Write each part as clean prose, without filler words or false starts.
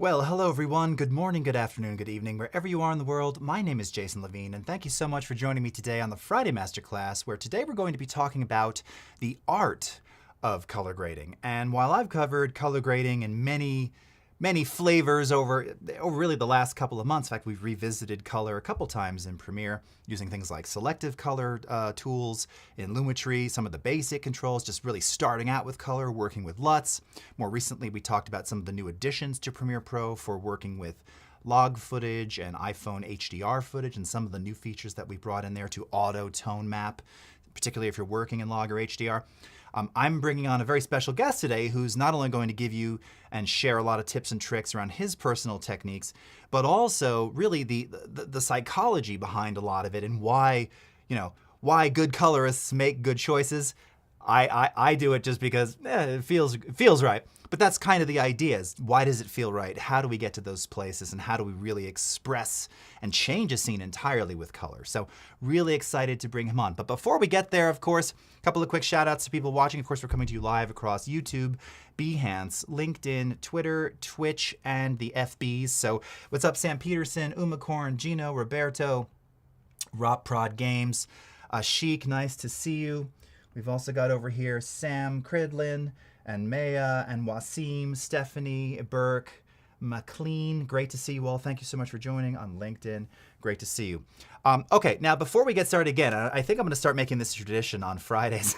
Well, hello everyone. Good morning, good afternoon, good evening, wherever you are in the world. My name is Jason Levine, and thank you so much for joining me today on the Friday Masterclass, where today we're going to be talking about the art of color grading. And while I've covered color grading in many flavors over really the last couple of months. In fact, we've revisited color a couple times in Premiere using things like selective color tools in Lumetri, some of the basic controls, just really starting out with color, working with LUTs. More recently, we talked about some of the new additions to Premiere Pro for working with log footage and iPhone HDR footage and some of the new features that we brought in there to auto tone map, particularly if you're working in log or HDR. I'm bringing on a very special guest today who's not only going to give you and share a lot of tips and tricks around his personal techniques, but also really the psychology behind a lot of it and why good colorists make good choices. I do it just because it feels right. But that's kind of the idea is why does it feel right? How do we get to those places and how do we really express and change a scene entirely with color? So really excited to bring him on. But before we get there, of course, a couple of quick shout outs to people watching. Of course, we're coming to you live across YouTube, Behance, LinkedIn, Twitter, Twitch, and the FBs. So what's up, Sam Peterson, Umacorn, Gino, Roberto, Rob Prod Games, Sheik, nice to see you. We've also got over here Sam Cridlin, and Maya, and Wasim, Stephanie, Burke, McLean. Great to see you all. Thank you so much for joining on LinkedIn. Great to see you. Okay, now before we get started again, I think I'm going to start making this a tradition on Fridays.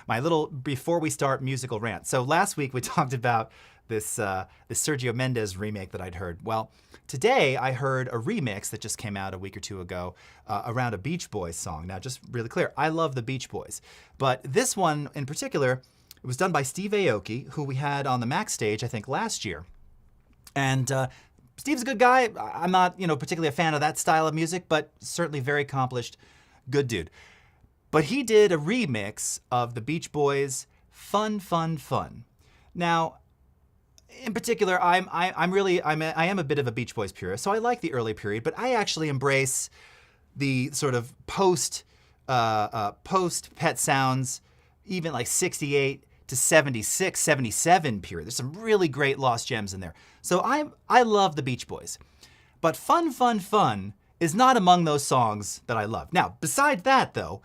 My little before we start musical rant. So last week we talked about this Sergio Mendes remake that I'd heard. Well, today I heard a remix that just came out a week or two ago around a Beach Boys song. Now, just really clear, I love the Beach Boys, but this one in particular, it was done by Steve Aoki, who we had on the Mac stage, I think, last year. And Steve's a good guy. I'm not, particularly a fan of that style of music, but certainly very accomplished, good dude. But he did a remix of the Beach Boys' Fun, Fun, Fun. Now, in particular, I am a bit of a Beach Boys purist, so I like the early period, but I actually embrace the sort of post Pet Sounds, even like 68 to 76, 77 period. There's some really great lost gems in there. So I love the Beach Boys. But Fun, Fun, Fun is not among those songs that I love. Now, besides that though,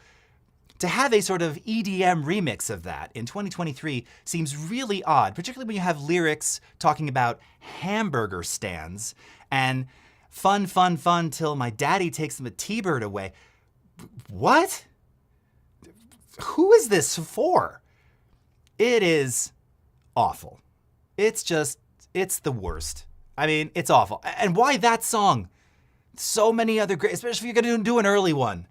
to have a sort of EDM remix of that in 2023 seems really odd, particularly when you have lyrics talking about hamburger stands and fun, fun, fun till my daddy takes the T-bird away. What? Who is this for? It is awful. It's the worst. I mean, it's awful. And why that song? So many other great, especially if you're going to do an early one.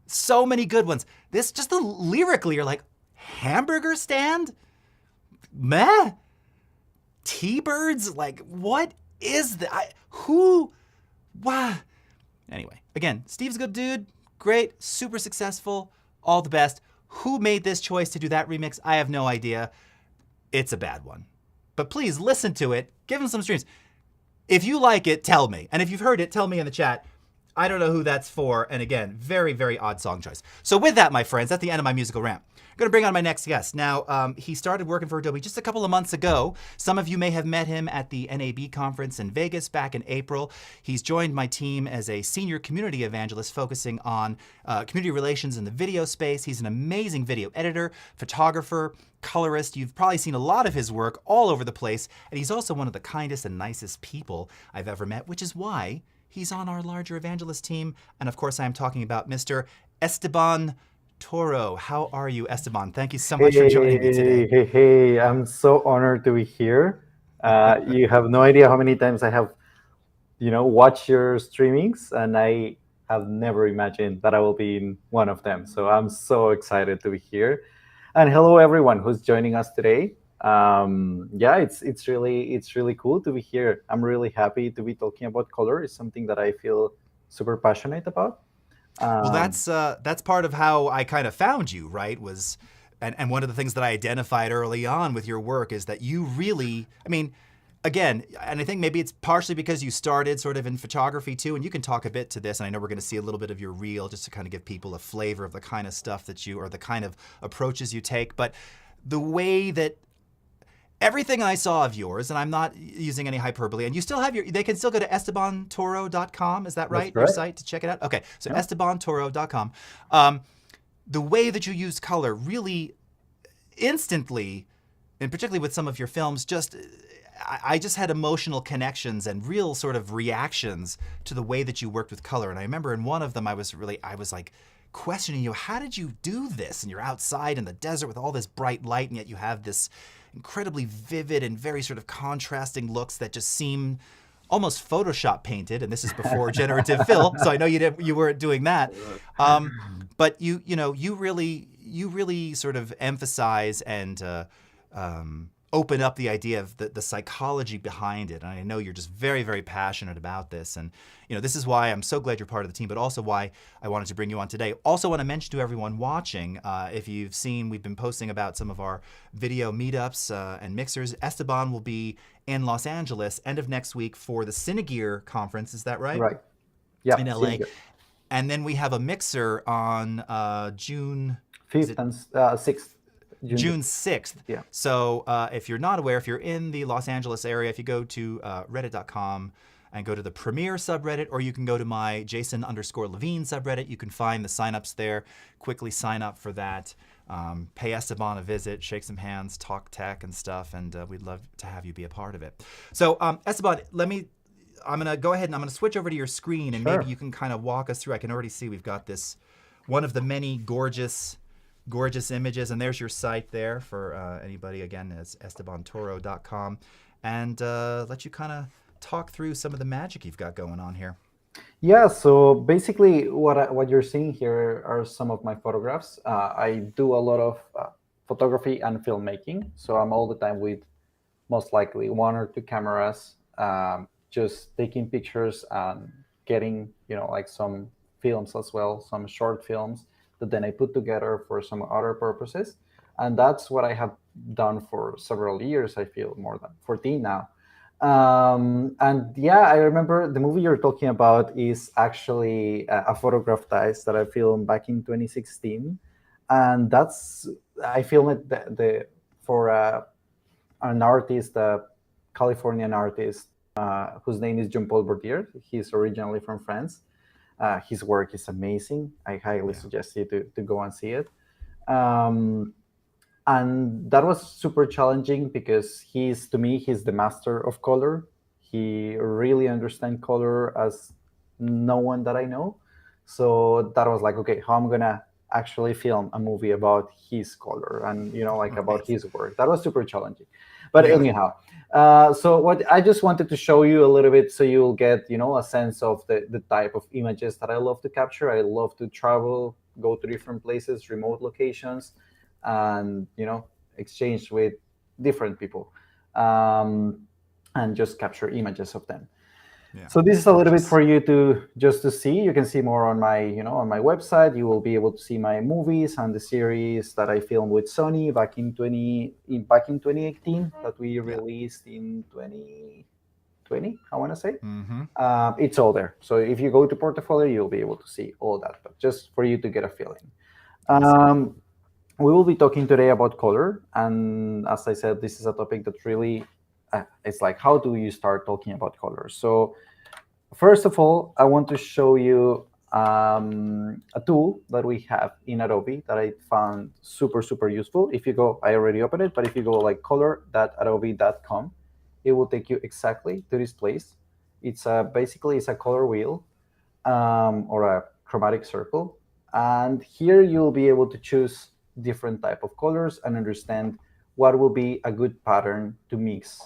So many good ones. This, just the lyrically, you're like, hamburger stand? Meh? T-birds? Like, what is that? Who? Why? Anyway, again, Steve's a good dude. Great, super successful, all the best. Who made this choice to do that remix? I have no idea. It's a bad one. But please listen to it. Give him some streams. If you like it, tell me. And if you've heard it, tell me in the chat. I don't know who that's for. And again, very, very odd song choice. So with that, my friends, that's the end of my musical rant. I'm going to bring on my next guest. Now, he started working for Adobe just a couple of months ago. Some of you may have met him at the NAB conference in Vegas back in April. He's joined my team as a senior community evangelist focusing on community relations in the video space. He's an amazing video editor, photographer, colorist. You've probably seen a lot of his work all over the place. And he's also one of the kindest and nicest people I've ever met, which is why he's on our larger evangelist team. And of course, I am talking about Mr. Esteban Toro. How are you, Esteban? Thank you so much for joining me today. Hey, I'm so honored to be here. You have no idea how many times I have, watched your streamings, and I have never imagined that I will be in one of them. So I'm so excited to be here. And hello, everyone who's joining us today. It's really cool to be here. I'm really happy to be talking about color. It's something that I feel super passionate about. Well, that's part of how I kind of found you, right? And one of the things that I identified early on with your work is that you really, I mean, again, and I think maybe it's partially because you started sort of in photography too, and you can talk a bit to this, and I know we're going to see a little bit of your reel just to kind of give people a flavor of the kind of stuff that or the kind of approaches you take, but the way that everything I saw of yours, and I'm not using any hyperbole, and you still have they can still go to estebantoro.com. Is that That's right? Your correct. site to check it out? Okay, so Yeah. estebantoro.com. Um, the way that you use color really instantly, and particularly with some of your films, I just had emotional connections and real sort of reactions to the way that you worked with color. And I remember in one of them, I was like questioning you, how did you do this? And you're outside in the desert with all this bright light, and yet you have this incredibly vivid and very sort of contrasting looks that just seem almost Photoshop painted. And this is before generative fill, so I know you weren't doing that. But you really sort of emphasize and open up the idea of the psychology behind it. And I know you're just very, very passionate about this. And, this is why I'm so glad you're part of the team, but also why I wanted to bring you on today. Also want to mention to everyone watching, if you've seen, we've been posting about some of our video meetups and mixers. Esteban will be in Los Angeles end of next week for the Cinegear conference. Is that right? Right. Yeah. In See you LA. again. And then we have a mixer on June, is 5th it and 6th. June 6th. Yeah. So if you're not aware, if you're in the Los Angeles area, if you go to reddit.com and go to the premiere subreddit, or you can go to my Jason_Levine subreddit, you can find the signups there. Quickly sign up for that. Pay Esteban a visit, shake some hands, talk tech and stuff, and we'd love to have you be a part of it. So Esteban, I'm going to go ahead and I'm going to switch over to your screen, and maybe Sure. you can kind of walk us through. I can already see we've got this, one of the many gorgeous images, and there's your site there for anybody. Again, it's estebantoro.com, and let you kind of talk through some of the magic you've got going on here. Yeah, so basically what you're seeing here are some of my photographs. I do a lot of photography and filmmaking, so I'm all the time with most likely one or two cameras, just taking pictures and getting, like some films as well, some short films that then I put together for some other purposes. And that's what I have done for several years. I feel more than 14 now. And yeah, I remember the movie you're talking about is actually a photograph dice that I filmed back in 2016. And I filmed it for an artist, a Californian artist, whose name is Jean Paul Bordier. He's originally from France. His work is amazing. I highly suggest you to go and see it. Um, and that was super challenging because he's the master of color. He really understands color as no one that I know. So that was like, okay, how I'm gonna actually film a movie about his color and like about Right. his work. That was super challenging. But Yeah. anyhow, so what I just wanted to show you a little bit so you'll get a sense of the type of images that I love to capture. I love to travel, go to different places, remote locations, and exchange with different people, and just capture images of them. Yeah. So this is a little bit Gorgeous. for you to see. You can see more on my on my website. You will be able to see my movies and the series that I filmed with Sony back in 2018 that we Yeah. released in 2020. I want to say. Mm-hmm. It's all there. So if you go to portfolio, you'll be able to see all that. But just for you to get a feeling. Awesome. We will be talking today about color, and as I said, this is a topic that really it's like, how do you start talking about color? So first of all, I want to show you a tool that we have in Adobe that I found super, super useful. If you go, I already opened it, but if you go like color.adobe.com, it will take you exactly to this place. It's basically it's a color wheel, or a chromatic circle. And here you'll be able to choose different type of colors and understand what will be a good pattern to mix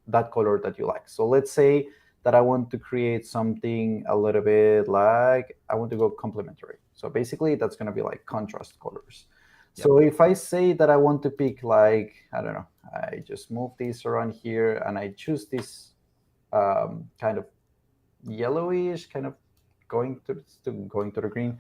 that color that you like. So let's say that I want to create something a little bit like, I want to go complementary. So basically that's going to be like contrast colors. Yep. So if I say that I want to pick like, I don't know, I just move this around here and I choose this kind of yellowish, kind of going to the green,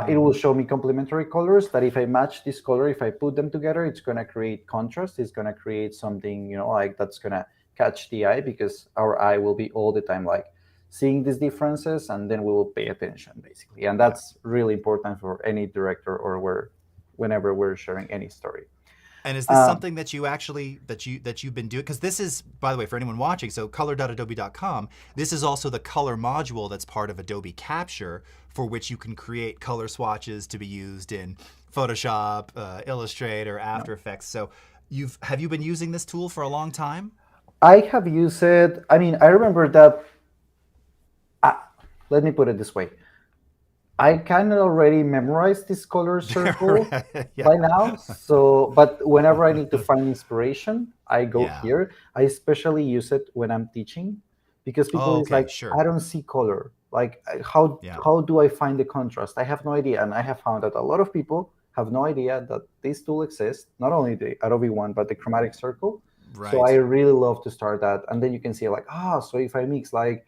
it will show me complementary colors that if I match this color, if I put them together, it's going to create contrast. It's going to create something, like that's going to catch the eye, because our eye will be all the time like seeing these differences, and then we will pay attention basically. And that's really important for any director or whenever we're sharing any story. And is this something that you actually that you've been doing? Because this is, by the way, for anyone watching, so color.adobe.com, this is also the color module that's part of Adobe Capture, for which you can create color swatches to be used in Photoshop, Illustrator, Yeah. After Effects. So have you been using this tool for a long time? I have used it. I mean, I remember that. Uh, Let me put it this way. I kind of already memorized this color circle Yeah. by now. So, but whenever I need to find inspiration, I go Yeah. here. I especially use it when I'm teaching because people Oh, is okay, like, sure. I don't see color. Like, how Yeah. how do I find the contrast? I have no idea, and I have found that a lot of people have no idea that this tool exists. Not only the Adobe one, but the chromatic circle. So I Right. really love to start that, and then you can see like, so if I mix like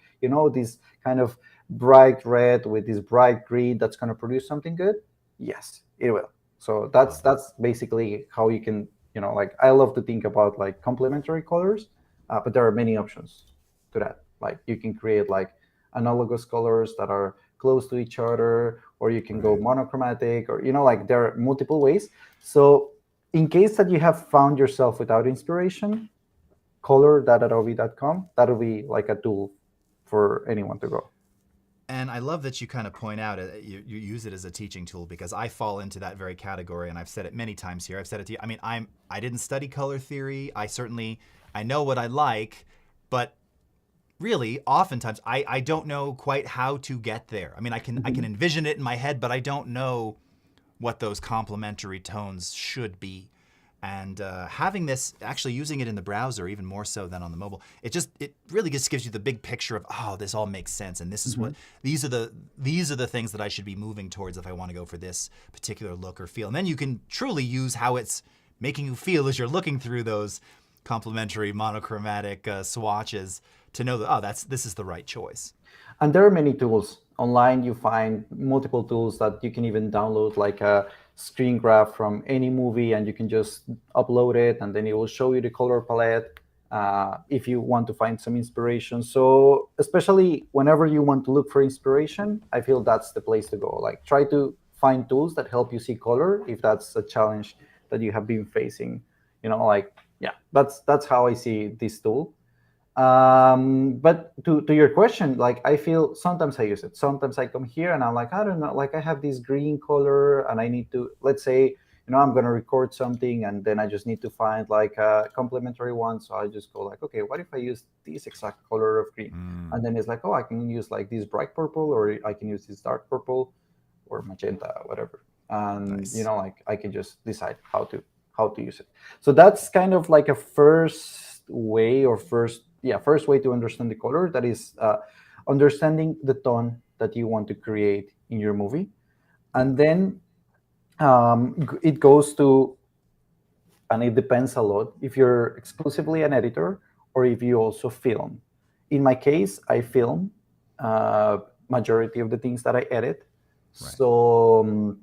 this kind of bright red with this bright green, that's going to produce something good. Yes, it will. So that's Love it. that's basically how you can, like, I love to think about like complementary colors, but there are many options to that. Like you can create like analogous colors that are close to each other, or you can go Right. monochromatic, or like there are multiple ways. So in case that you have found yourself without inspiration, color.adobe.com, that'll be like a tool for anyone to go. And I love that you kind of point out you use it as a teaching tool, because I fall into that very category, and I've said it many times here. I've said it to you. I mean, I didn't study color theory. I know what I like, but really, oftentimes I don't know quite how to get there. I mean, I can Mhm. envision it in my head, but I don't know what those complementary tones should be. And having this, actually using it in the browser even more so than on the mobile, it really just gives you the big picture of, oh, this all makes sense, and this is what Mhm. these are the things that I should be moving towards if I want to go for this particular look or feel. And then you can truly use how it's making you feel as you're looking through those complementary monochromatic swatches to know that, this is the right choice. And there are many tools online. You find multiple tools that you can even download, like a screen grab from any movie, and you can just upload it, and then it will show you the color palette if you want to find some inspiration. So, especially whenever you want to look for inspiration, I feel that's the place to go. Like, try to find tools that help you see color if that's a challenge that you have been facing. Like, yeah, that's how I see this tool. But to your question, like, I feel sometimes I use it, sometimes I come here and I'm like, I don't know, like, I have this green color and I need to, let's say, I'm going to record something, and then I just need to find like a complementary one. So I just go like, okay, what if I use this exact color of green? Mm, And then it's like, oh, I can use like this bright purple, or I can use this dark purple, or magenta, whatever. And nice. like, I can just decide how to use it. So that's kind of like a first way, or first way to understand the color. That is understanding the tone that you want to create in your movie. Yeah. And then it goes to, and it depends a lot if you're exclusively an editor or if you also film. In my case, I film majority of the things that I edit. Right. So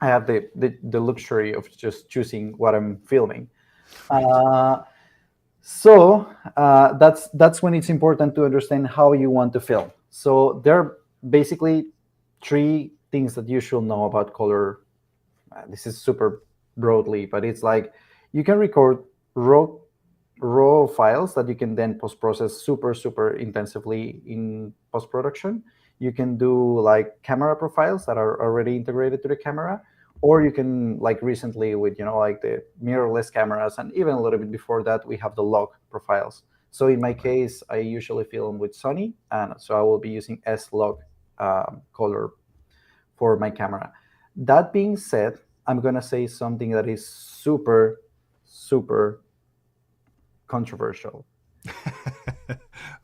I have the luxury of just choosing what I'm filming. Right. Uh, that's when it's important to understand how you want to film. So there are basically three things that you should know about color. This is super broadly, but it's like you can record raw raw files that you can then post process super intensively in post production. You can do like camera profiles that are already integrated to the camera, or you can, like, recently with like the mirrorless cameras, and even a little bit before that, we have the log profiles. So in my Right. case, I usually film with Sony, and so I will be using S log color for my camera. That being said, I'm gonna say something that is super controversial.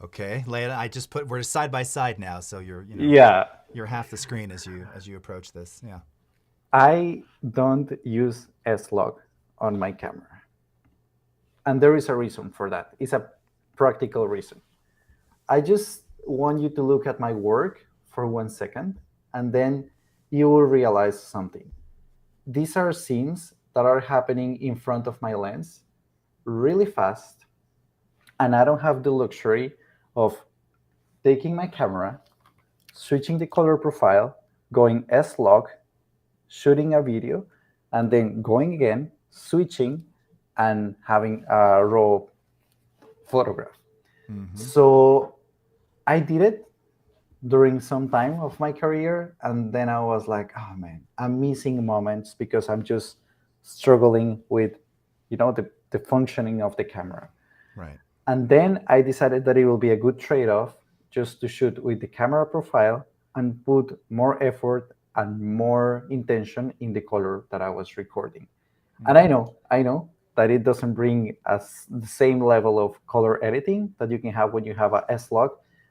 Okay, Leia, we're side by side now, so Yeah, you're half the screen as you approach this. Yeah. I don't use S-Log on my camera. And there is a reason for that. It's a practical reason. I just want you to look at my work for 1 second, and then you will realize something. These are scenes that are happening in front of my lens really fast, and I don't have the luxury of taking my camera, switching the color profile, going S log, shooting a video, and then going again, switching, and having a raw photograph. Mm-hmm. So I did it during some time of my career, and then I was like, oh man, I'm missing moments because I'm just struggling with, the functioning of the camera. Right. And then I decided that it will be a good trade-off just to shoot with the camera profile and put more effort and more intention in the color that I was recording. And Mm-hmm. I know that it doesn't bring us the same level of color editing that you can have when you have a S-Log.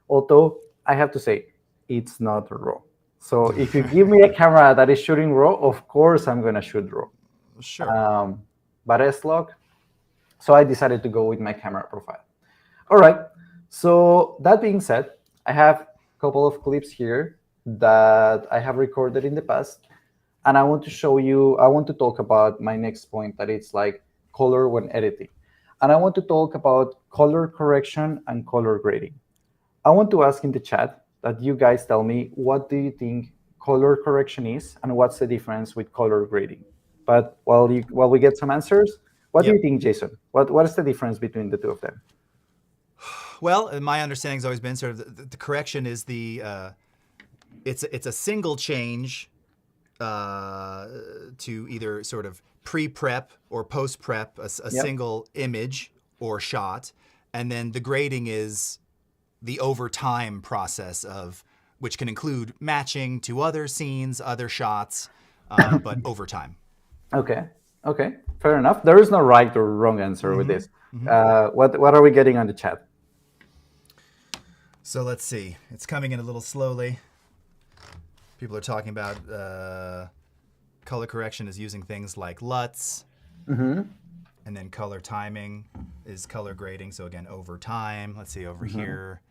Although I have to say, it's not raw. So if you give me a camera that is shooting raw, of course I'm gonna shoot raw. Sure. But S-Log, so I decided to go with my camera profile. All right. So that being said, I have a couple of clips here that I have recorded in the past, and I want to show you. I want to talk about my next point, that it's like color when editing, and I want to talk about color correction and color grading. I want to ask in the chat that you guys tell me, what do you think color correction is, and what's the difference with color grading? But while we get some answers, what do you Yep. think, Jason? What is the difference between the two of them? Well, my understanding has always been sort of the correction is it's a single change to either sort of pre-prep or post-prep a Yep. single image or shot, and then the grading is the over time process of which can include matching to other scenes, other shots, but over time. Okay. Okay. Fair enough. There is no right or wrong answer with Mm-hmm. this. Mm-hmm. What are we getting on the chat? So let's see. It's coming in a little slowly. People are talking about color correction is using things like LUTs, Mm-hmm. and then color timing is color grading. So again, over time. Let's see over Mm-hmm. here.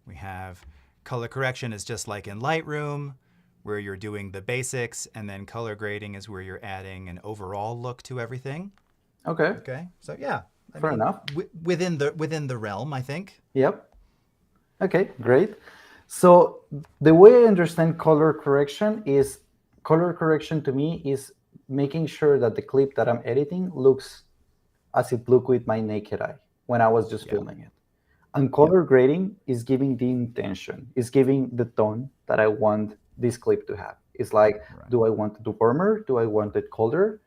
We have color correction is just like in Lightroom, where you're doing the basics, and then color grading is where you're adding an overall look to everything. Okay. Okay, so yeah, I Fair mean enough. within the realm, I think. Yep. Okay. Great. So the way I understand color correction to me is making sure that the clip that I'm editing looks as it looked with my naked eye when I was just Yeah. filming it. And Yep. color grading is giving the intention, is giving the tone that I want this clip to have. It's like, Right. do I want it warmer? Do I want it colder?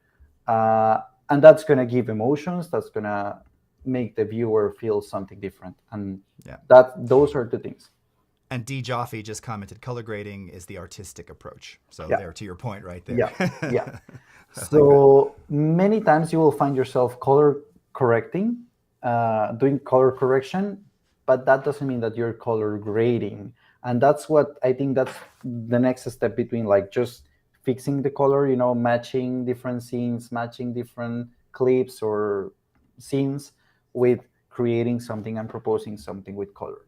Uh, and that's going to give emotions. That's going to make the viewer feel something different. And Yeah. those are the things. And D. Joffe just commented, color grading is the artistic approach. So Yeah, there, to your point right there. yeah, yeah. I like that. So many times you will find yourself color correcting, doing color correction, but that doesn't mean that you're color grading. And that's what I think that's the next step between like just fixing the color, matching different scenes, matching different clips or scenes with creating something and proposing something with color.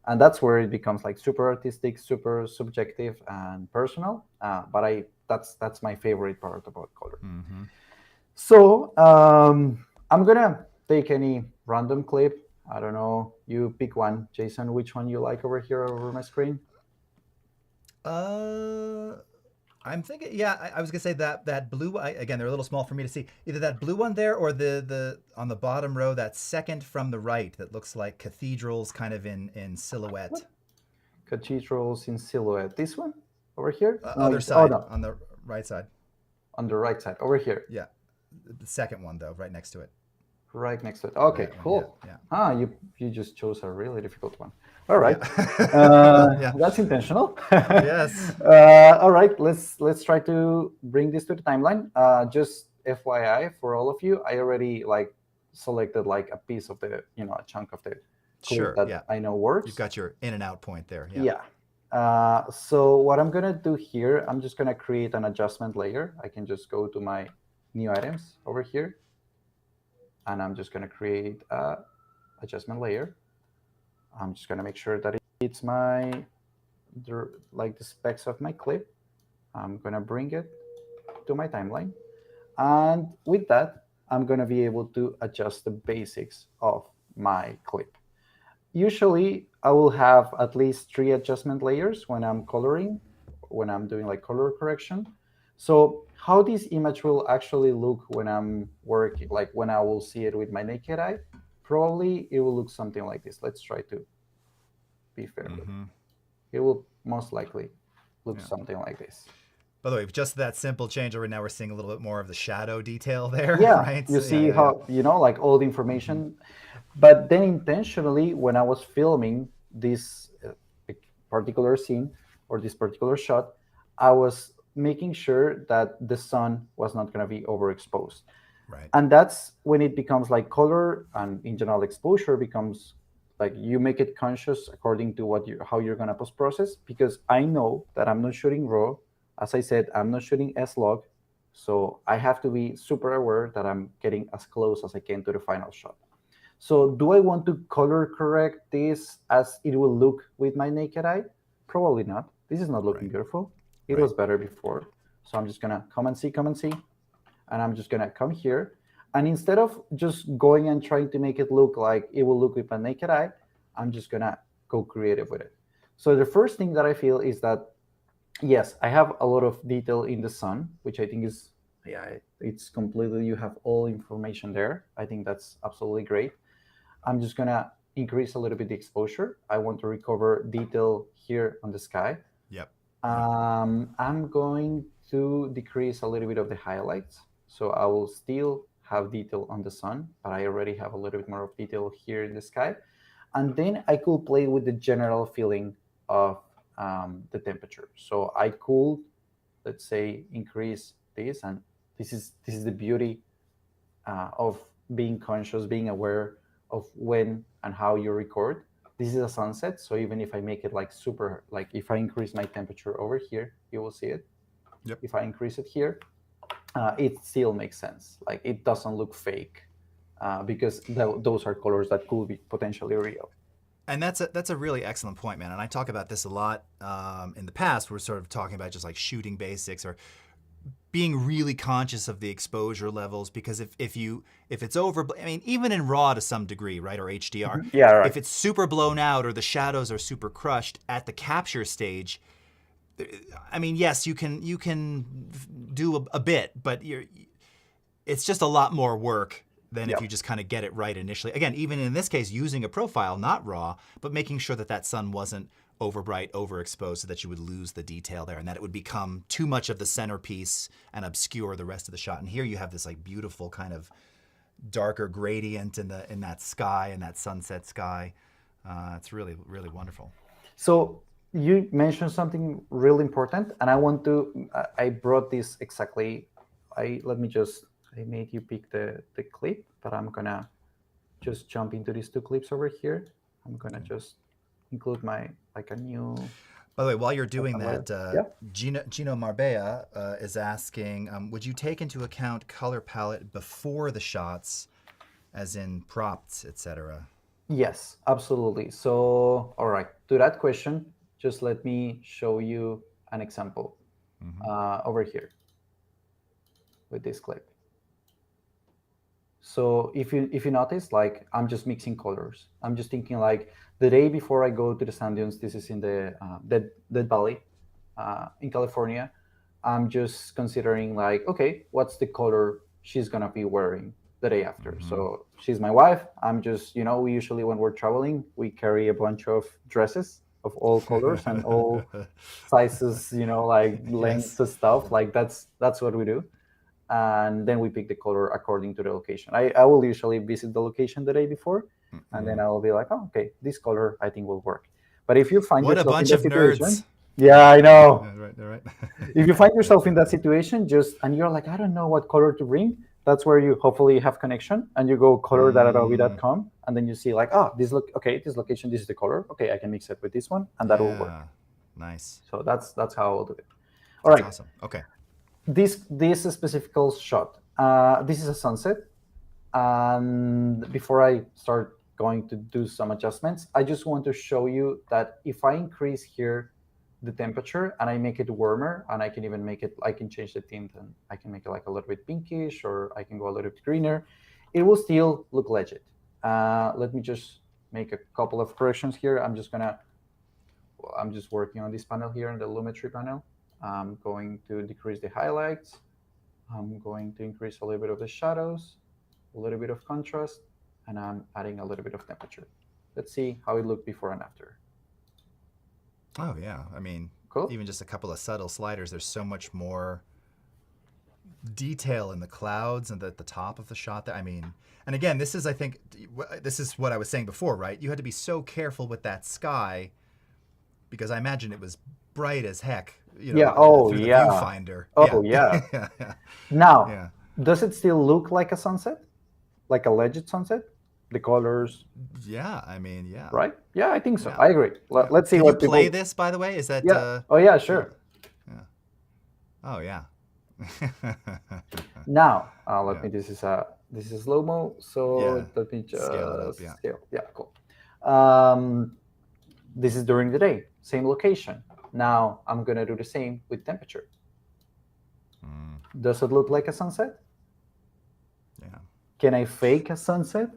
And that's where it becomes like super artistic, super subjective and personal. But that's my favorite part about color. Mm-hmm. So I'm gonna take any random clip. I don't know. You pick one, Jason. Which one you like over here over my screen? Uh, I'm thinking, yeah, I was gonna say that blue. Again, they're a little small for me to see. Either that blue one there, or the on the bottom row, that second from the right, that looks like cathedrals, kind of in silhouette. What? Cathedrals in silhouette. This one over here? No. Other Oh side, no, on the right side. on the right side. Over here. Yeah, the second one though, right next to it. Right next to it. Okay, That one. Yeah, cool. yeah, You just chose a really difficult one. All right, yeah. Yeah. that's intentional. Yes. All right, let's try to bring this to the timeline. Just FYI for all of you, I already like selected like a piece of the a chunk of the clip Sure. that Yeah. I know You've works. got your in and out point there. Yeah. Yeah. So what I'm gonna do here, I'm just gonna create an adjustment layer. I can just go to my new items over here, and I'm just gonna create a adjustment layer. I'm just gonna make sure that it's like the specs of my clip. I'm gonna bring it to my timeline, and with that, I'm gonna be able to adjust the basics of my clip. Usually, I will have at least 3 adjustment layers when I'm coloring, when I'm doing like color correction. So how this image will actually look when I'm working, like when I will see it with my naked eye, probably it will look something like this. Let's try to be fair with it. Mm-hmm. It will most likely look Yeah. something like this. By the way, just that simple change over now, we're seeing a little bit more of the shadow detail there, Yeah, right? you So, yeah, see yeah, yeah. how, like all the Mm-hmm. information. But then intentionally, when I was filming this particular scene or this particular shot, I was making sure that the sun was not going to be overexposed. Right. And that's when it becomes like color and in general exposure becomes like you make it conscious according to what you how you're going to post process, because I know that I'm not shooting raw. As I said, I'm not shooting S log, so I have to be super aware that I'm getting as close as I can to the final shot. So do I want to color correct this as it will look with my naked eye? Probably not. This is not looking Right. beautiful. It Right. was better before. So I'm just gonna come and see, and I'm just gonna come here. And instead of just going and trying to make it look like it will look with my naked eye, I'm just gonna go creative with it. So the first thing that I feel is that yes, I have a lot of detail in the sun, which I think is, yeah, it's completely, you have all information there. I think that's absolutely great. I'm just gonna increase a little bit the exposure. I want to recover detail here on the sky. Yep. Yep. I'm going to decrease a little bit of the highlights. So I will still have detail on the sun, but I already have a little bit more of detail here in the sky. And then I could play with the general feeling of the temperature. So I could, let's say, increase this, and this is the beauty of being conscious, being aware of when and how you record. This is a sunset, so even if I make it like super, like if I increase my temperature over here, you will see it. Yep. If I increase it here, it still makes sense. Like it doesn't look fake because those are colors that could be potentially real. And that's a really excellent point, man. And I talk about this a lot in the past. We're sort of talking about just like shooting basics or being really conscious of the exposure levels, because if it's over, I mean, even in raw to some degree, right, or HDR, Mhm. Yeah, right. if it's super blown out or the shadows are super crushed at the capture stage, I mean, yes, you can do a bit, but it's just a lot more work than if you Yep. just kind of get it right initially. Again, even in this case, using a profile, not raw, but making sure that that sun wasn't over bright, overexposed, so that you would lose the detail there and that it would become too much of the centerpiece and obscure the rest of the shot. And here you have this like beautiful kind of darker gradient in that sky, in that sunset sky. It's really, really wonderful. So you mentioned something really important, and I want to. I brought this exactly. I let me just. I made you pick the clip, but I'm gonna just jump into these two clips over here. I'm gonna just include my like a new By the way, while you're doing second layer. that, Yeah. Gino Marbella is asking, would you take into account color palette before the shots, as in props, etc.? Yes, absolutely. So, all right. To that question, just let me show you an example Mm-hmm. over here with this clip. So if you notice, like I'm just mixing colors. I'm just thinking like the day before I go to the sand dunes. This is in the Dead Valley in California. I'm just considering like, okay, what's the color she's gonna be wearing the day after? Mm-hmm. So she's my wife. I'm just, we usually when we're traveling, we carry a bunch of dresses of all colors and all sizes, like lengths Yes. and stuff. Like that's what we do, and then we pick the color according to the location. I will usually visit the location the day before, and then Mm-mm. I will be like, oh, okay, this color I think will work. But if you find What a yourself in bunch that of situation, nerds. yeah, I know. Yeah, right, right. If you find yourself in that situation, just and you're like, I don't know what color to bring, that's where you hopefully have connection, and you go Mm, color.adobe.com, and then you see like, oh, this look okay, this location, this is the color. Okay, I can mix it with this one, and that will work. yeah. Nice. So that's how I'll do it. All That's right, awesome. Okay. this specific shot. This is a sunset. And before I start going to do some adjustments, I just want to show you that if I increase here the temperature and I make it warmer, and I can even make it, I can change the tint and I can make it like a little bit pinkish, or I can go a little bit greener, it will still look legit. Let me just make a couple of corrections here. I'm just working on this panel here in the Lumetri panel. I'm going to decrease the highlights. I'm going to increase a little bit of the shadows, a little bit of contrast, and I'm adding a little bit of temperature. Let's see how it looked before and after. Oh yeah, I mean, Cool? even just a couple of subtle sliders. There's so much more detail in the clouds and at the top of the shot. That I mean, and again, this is I think this is what I was saying before, right? You had to be so careful with that sky because I imagine it was bright as heck, Yeah. Oh, through the yeah. viewfinder. Oh, Yeah, yeah. yeah, yeah, Now, yeah. does it still look like a sunset? Like a legit sunset? The colors, Yeah, I mean, yeah, right? Yeah, I think so. yeah, I agree. yeah. Let's see Can you what play people. this, by the way? Is that Yeah. Oh, yeah, yeah, sure. yeah. Oh yeah. Now, let Yeah. me. This is slow mo. So Yeah. let me Scale it up, yeah. just scale. Yeah, cool. Um, this is during the day, same location. Now I'm gonna do the same with temperature. Mm, Does it look like a sunset? yeah. Can I fake a sunset?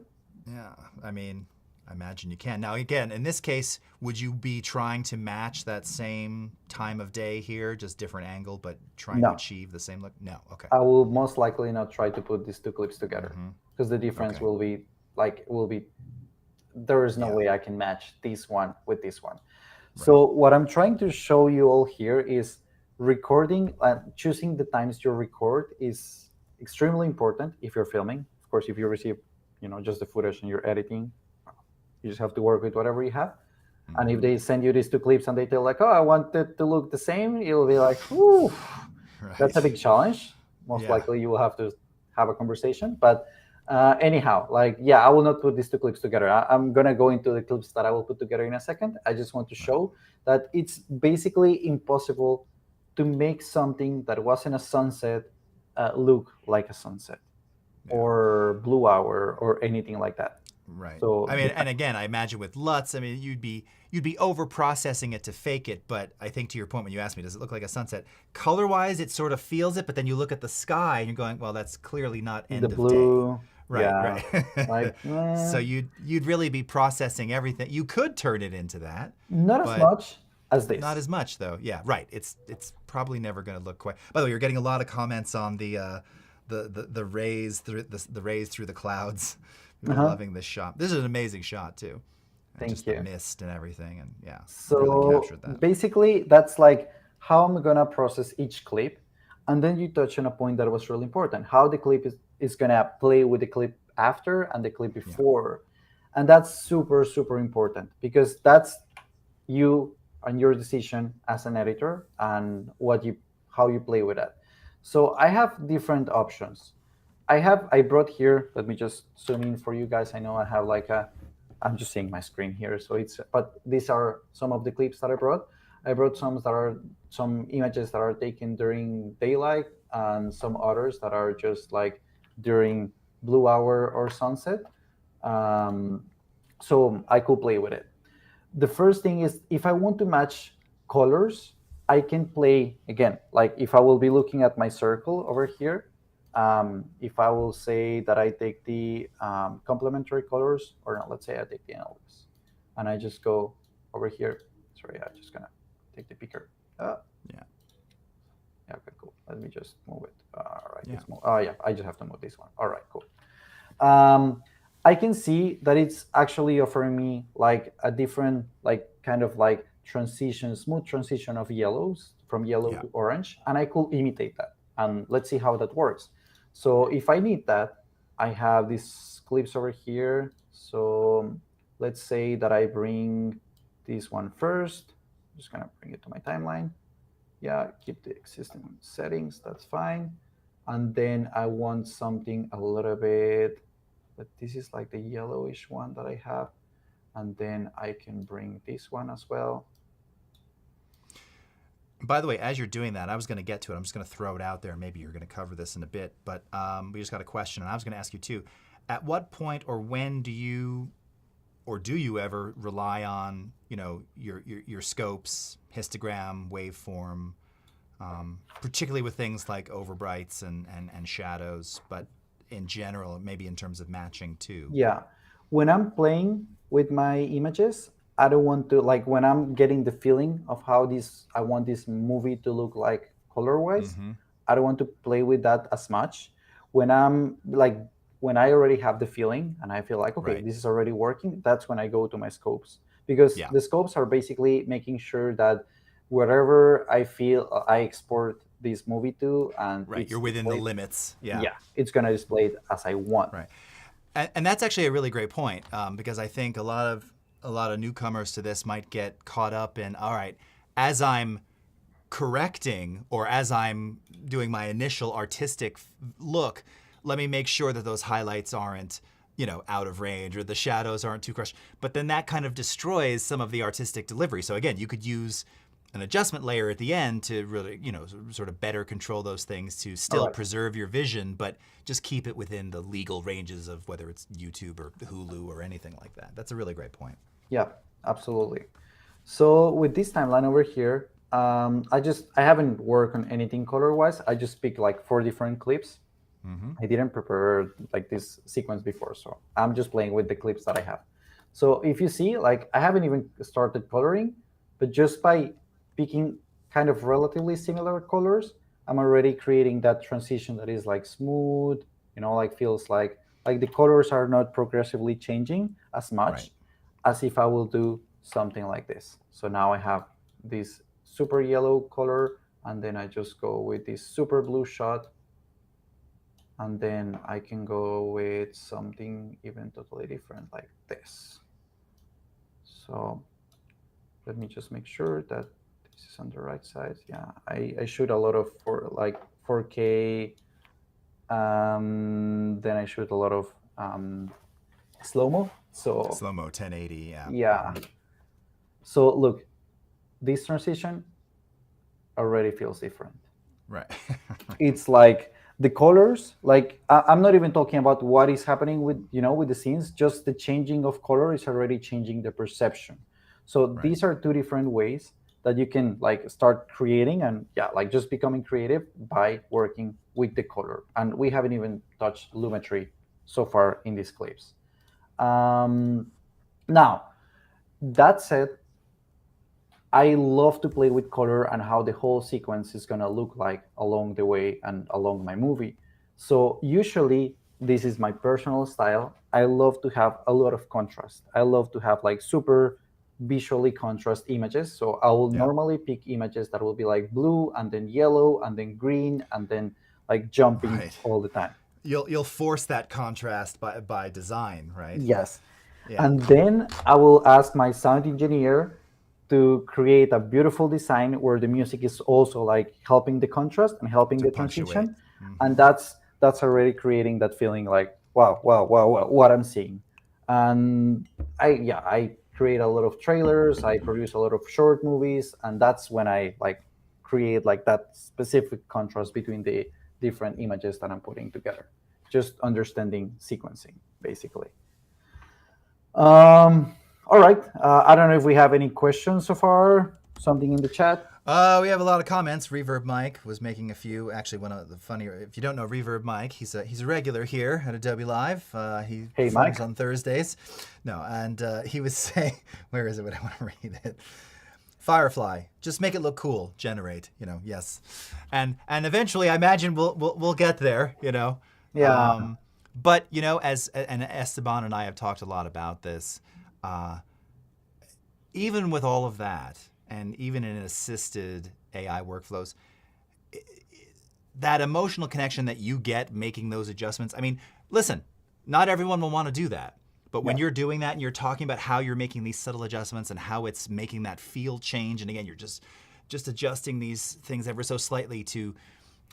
Yeah. I mean, I imagine you can. Now again, in this case, would you be trying to match that same time of day here, just different angle, but trying to No, achieve the same look? No. Okay. I will most likely not try to put these two clips together Mm-hmm. because the difference Okay. will be there is no Yeah. way I can match this one with this one. Right. So what I'm trying to show you all here is recording choosing the times you record is extremely important if you're filming. Of course, if you receive, just the footage and you're editing, you just have to work with whatever you have. And if Mm-hmm. they send you these two clips and they tell like, oh, I want it to look the same, you'll be like, ooh, that's a Right. big challenge. Most Yeah. likely you will have to have a conversation. But anyhow, like, yeah, I will not put these two clips together. I'm going to go into the clips that I will put together in a second. I just want to Right. show that it's basically impossible to make something that wasn't a sunset look like a sunset Yeah. or blue hour or anything like that. Right. So I mean, and again, I imagine with LUTs, I mean, you'd be over processing it to fake it. But I think to your point when you asked me, does it look like a sunset? Color wise, it sort of feels it, but then you look at the sky and you're going, well, that's clearly not the end of day. blue, Right. yeah, Right. like So you'd really be processing everything. You could turn it into that, not as but much as not this. as much though. Yeah. Right. It's probably never going to look quite. By the way, you're getting a lot of comments on the rays through the rays through the clouds. People Uh-huh. loving this shot. This is an amazing shot too, and Thank just the you. mist and everything, and yeah, really So captured that. basically, that's like how I'm gonna process each clip. And then you touch on a point that was really important, how the clip is gonna play with the clip after and the clip Yeah, before. And that's super, super important because that's you and your decision as an editor and how you play with it. So I have different options. I brought here, let me just zoom in for you guys. I know I have like I'm just seeing my screen here. So but these are some of the clips that I brought. I brought some images that are taken during daylight and some others that are just like during blue hour or sunset. Um, so I could play with it. The first thing is if I want to match colors, I can play again. Like if I will be looking at my circle over here, if I will say that I take the complementary colors, or no, let's say I take the analysis, and I just go over here. Sorry, I'm just gonna take the picker. yeah, Yeah, okay, cool. Let me just move it. All right, yeah, it's more. Oh yeah, I just have to move this one. All right, cool. Um, I can see that it's actually offering me like a different, like kind of like smooth transition of yellows from yellow yeah. to orange, and I could imitate that. And let's see how that works. So if I need that, I have these clips over here. So let's say that I bring this one first. I'm just gonna bring it to my timeline. Yeah, keep the existing settings, that's fine. And then I want something a little bit, but this is like the yellowish one that I have. And then I can bring this one as well. By the way, as you're doing that, I was going to get to it. I'm just going to throw it out there. Maybe you're going to cover this in a bit, but we just got a question, and I was going to ask you too. At what point or when do you ever rely on your scopes, histogram, waveform, particularly with things like overbrights and shadows, but in general, maybe in terms of matching too. Yeah. When I'm playing with my images, I don't want to like when I'm getting the feeling of how this I want this movie to look like color wise. Mm-hmm. I don't want to play with that as much. When I'm like when I already have the feeling and I feel like okay, Right. this is already working, that's when I go to my scopes because Yeah. the scopes are basically making sure that wherever I feel I export this movie to and Right. it's You're within the displayed, limits. Yeah. yeah, it's gonna display it as I want. Right. And that's actually a really great point because I think a lot of newcomers to this might get caught up in all right, as I'm correcting or as I'm doing my initial artistic look, let me make sure that those highlights aren't, out of range or the shadows aren't too crushed. But then that kind of destroys some of the artistic delivery. So again, you could use an adjustment layer at the end to really, sort of better control those things to All still right. preserve your vision, but just keep it within the legal ranges of whether it's YouTube or Hulu or anything like that. That's a really great point. Yeah, absolutely. So with this timeline over here, I haven't worked on anything color wise. I just picked like 4 different clips. Mm-hmm. I didn't prepare like this sequence before, so I'm just playing with the clips that I have. So if you see, like I haven't even started coloring, but just by picking kind of relatively similar colors, I'm already creating that transition that is like smooth, like feels like the colors are not progressively changing as Right. much as if I will do something like this. So now I have this super yellow color, and then I just go with this super blue shot, and then I can go with something even totally different like this. So let me just make sure that this is on the right side. Yeah, I shoot a lot of for like 4K. Then I shoot a lot of slow mo. So Slow mo 1080. Yeah. yeah. Mm-hmm. So look, this transition already feels different. Right. It's like the colors, like I'm not even talking about what is happening with with the scenes, just the changing of color is already changing the perception. So Right. these are 2 different ways that you can like start creating and yeah, like just becoming creative by working with the color. And we haven't even touched lumetry so far in these clips. Now that said, I love to play with color and how the whole sequence is going to look like along the way and along my movie. So usually this is my personal style. I love to have a lot of contrast. I love to have like super visually contrast images. So I will Yeah. normally pick images that will be like blue and then yellow and then green and then like jumping Right. all the time. You'll force that contrast by design, right? Yes. Yeah. And then I will ask my sound engineer to create a beautiful design where the music is also like helping the contrast and helping To the punctuate. transition. Mm-hmm. And that's already creating that feeling like, wow, wow, wow, wow, what I'm seeing. And I create a lot of trailers, I produce a lot of short movies, and that's when I like create like that specific contrast between the different images that I'm putting together. Just understanding sequencing, basically. All right. I don't know if we have any questions so far. Something in the chat. We have a lot of comments. Reverb Mike was making a few. Actually, one of the funnier. If you don't know Reverb Mike, he's a regular here at Adobe Live. He Hey, performs Mike. on Thursdays. No, and he was saying, where is it? What I want to read it. Firefly, just make it look cool. Generate, yes, and eventually, I imagine we'll get there. Yeah. But as and Esteban and I have talked a lot about this. Uh, Even with all of that, and even in assisted AI workflows, that emotional connection that you get making those adjustments. I mean, listen, not everyone will want to do that. But when Yeah. you're doing that and you're talking about how you're making these subtle adjustments and how it's making that feel change, and again, you're just adjusting these things ever so slightly to,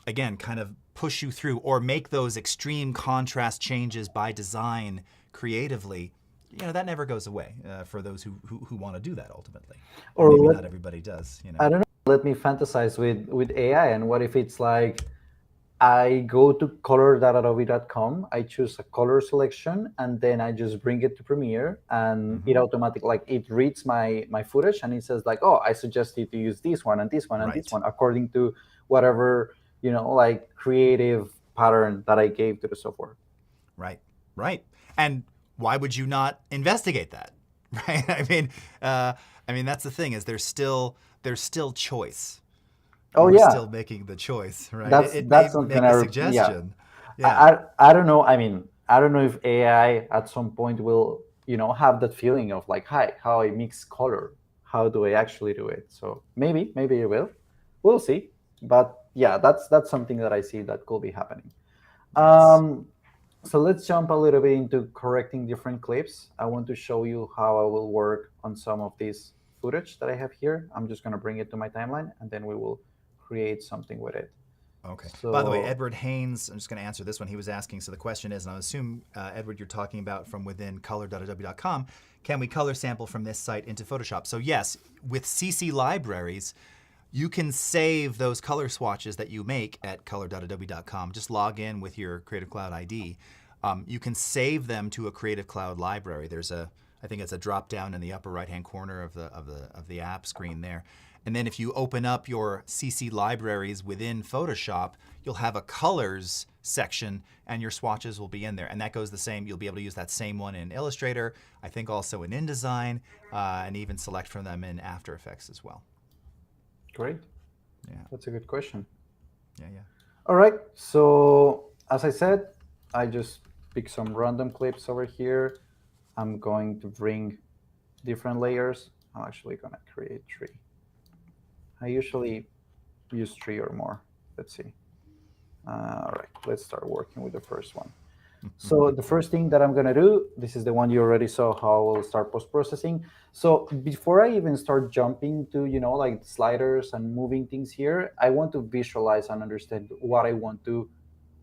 again, kind of push you through or make those extreme contrast changes by design creatively, that never goes away for those who want to do that ultimately. And Or maybe let not everybody does. I don't know. Let me fantasize with AI. And what if it's like I go to color.adobe.com, I choose a color selection, and then I just bring it to Premiere, and it Mm-hmm. automatically like it reads my footage, and it says like, oh, I suggest you to use this one and this one and this Right, one according to whatever like creative pattern that I gave to the software. right, right. And why would you not investigate that? right? I mean that's the thing is there's still choice. Oh You're yeah, still making the choice, right? It may that's something make a yeah. suggestion. Yeah. I don't know. I mean, I don't know if AI at some point will, have that feeling of like, hi, how I mix color. How do I actually do it? So maybe it will. We'll see. But yeah, that's something that I see that could be happening. Yes. Um, so let's jump a little bit into correcting different clips. I want to show you how I will work on some of this footage that I have here. I'm just going to bring it to my timeline and then we will create something with it. Okay. By the way, So Edward Haynes, I'm just going to answer this one. He was asking, so the question is, and I assume, Edward, you're talking about from within color.adobe.com, can we color sample from this site into Photoshop? So yes, with CC libraries, you can save those color swatches that you make at color.adobe.com. Just log in with your Creative Cloud ID. You can save them to a Creative Cloud library. There's I think it's a drop down in the upper right hand corner of the app screen there. And then if you open up your CC libraries within Photoshop, you'll have a colors section and your swatches will be in there. And that goes the same. You'll be able to use that same one in Illustrator, I think also in InDesign, and even select from them in After Effects as well. great. Yeah, That's a good question. yeah, yeah. All right. So as I said, I just pick some random clips over here. I'm going to bring different layers. I'm actually going to create 3. I usually use 3 or more. Let's see. All right, let's start working with the first one. So the first thing that I'm going to do, this is the one you already saw how I will start post-processing. So before I even start jumping to, like sliders and moving things here, I want to visualize and understand what I want to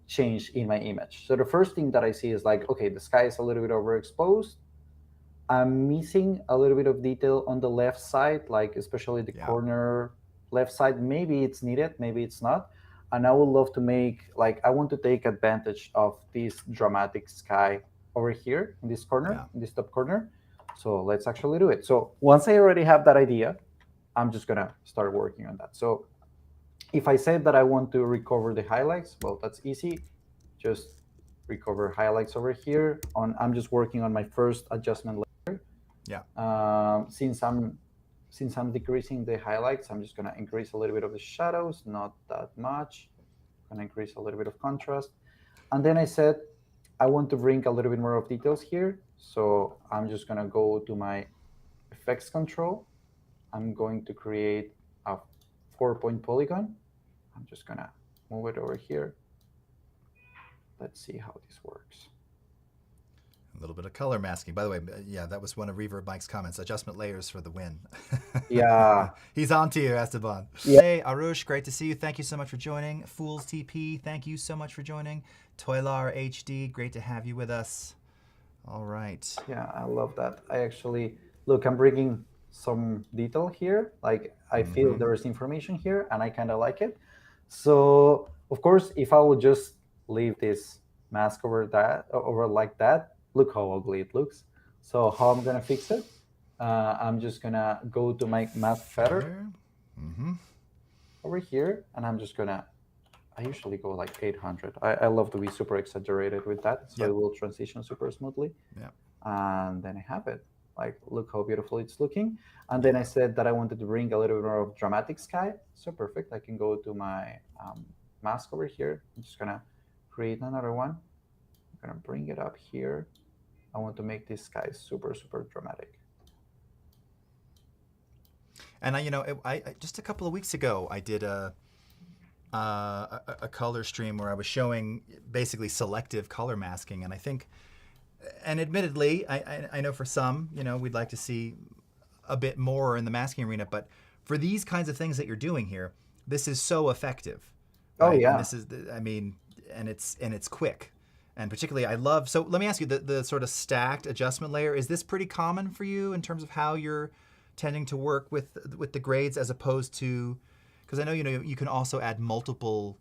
change in my image. So the first thing that I see is like, okay, the sky is a little bit overexposed. I'm missing a little bit of detail on the left side, like especially the Yeah, corner left side. Maybe it's needed, maybe it's not. And I would love to make, like, I want to take advantage of this dramatic sky over here in this corner, yeah. in this top corner. So let's actually do it. So once I already have that idea, I'm just gonna start working on that. So if I said that I want to recover the highlights, well, that's easy. Just recover highlights over here. I'm just working on my first adjustment. Yeah. Since I'm decreasing the highlights, I'm just gonna increase a little bit of the shadows, not that much. I'm gonna increase a little bit of contrast. And then I said I want to bring a little bit more of details here. So I'm just gonna go to my effects control. I'm going to create a 4-point polygon. I'm just gonna move it over here. Let's see how this works. A little bit of color masking. By the way, yeah, that was one of Reverb Mike's comments. Adjustment layers for the win. Yeah. He's on to you, Esteban. Yeah. Hey, Arush, great to see you. Thank you so much for joining. Fools TP, thank you so much for joining. Toilar HD, great to have you with us. All right. Yeah, I love that. I actually look. I'm bringing some detail here. Like I feel there is information here, and I kind of like it. So of course, if I would just leave this mask over like that, look how ugly it looks. So how I'm gonna fix it? I'm just gonna go to my mask feather Feather. Mm-hmm. over here, and I'm just gonna. I usually go like 800. I love to be super exaggerated with that, so it Yep. will transition super smoothly. Yep. And then I have it. Like, look how beautiful it's looking. And then I said that I wanted to bring a little bit more of dramatic sky. So perfect. I can go to my mask over here. I'm just gonna create another one. I'm gonna bring it up here. I want to make this sky super, super dramatic. And I just a couple of weeks ago, I did a color stream where I was showing basically selective color masking, and I think, and admittedly, I know for some, we'd like to see a bit more in the masking arena, but for these kinds of things that you're doing here, this is so effective, Oh right? And yeah. this is, I mean, and it's quick, and particularly I love. So let me ask you, the sort of stacked adjustment layer, is this pretty common for you in terms of how you're tending to work with the grades as opposed to, because I know you can also add multiple